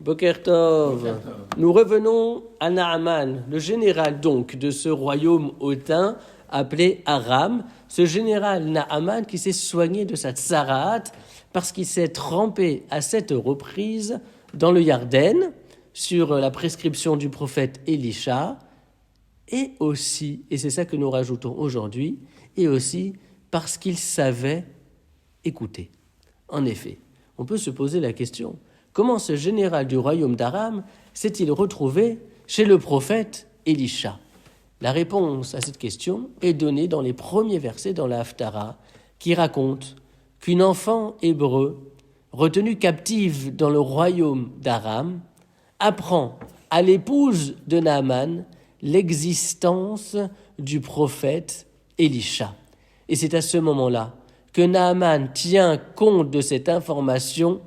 Boker Tov. Nous revenons à Naaman, le général donc de ce royaume hautain appelé Aram. Ce général Naaman qui s'est soigné de sa tsaraat parce qu'il s'est trempé à 7 reprises dans le Yarden sur la prescription du prophète Élisha, et aussi, et c'est ça que nous rajoutons aujourd'hui, et aussi parce qu'il savait écouter. En effet, on peut se poser la question, comment ce général du royaume d'Aram s'est-il retrouvé chez le prophète Élisha? La réponse à cette question est donnée dans les premiers versets dans la Haftara, qui raconte qu'une enfant hébreu, retenue captive dans le royaume d'Aram, apprend à l'épouse de Naaman l'existence du prophète Élisha. Et c'est à ce moment-là que Naaman tient compte de cette information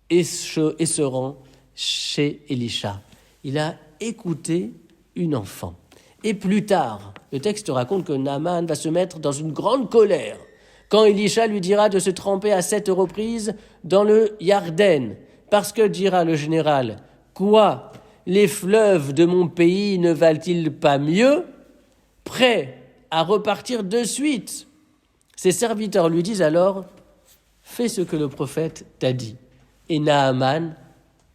et se rend chez Élisha. Il a écouté une enfant. Et plus tard, le texte raconte que Naaman va se mettre dans une grande colère quand Élisha lui dira de se tremper à 7 reprises dans le Yarden. Parce que, dira le général, quoi, les fleuves de mon pays ne valent-ils pas mieux? Prêt à repartir de suite. Ses serviteurs lui disent alors, fais ce que le prophète t'a dit. Et Naaman,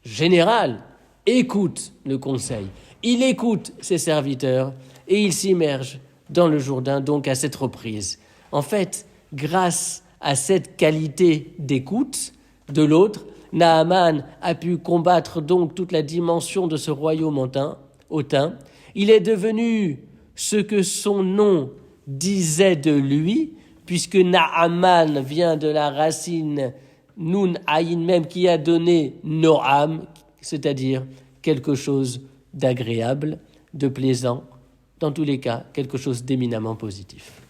général, écoute le conseil. Il écoute ses serviteurs et il s'immerge dans le Jourdain, donc à 7 reprises. En fait, grâce à cette qualité d'écoute de l'autre, Naaman a pu combattre donc toute la dimension de ce royaume hautain. Il est devenu ce que son nom disait de lui, puisque Naaman vient de la racine Nun Ayin même qui a donné Noam, c'est-à-dire quelque chose d'agréable, de plaisant, dans tous les cas, quelque chose d'éminemment positif.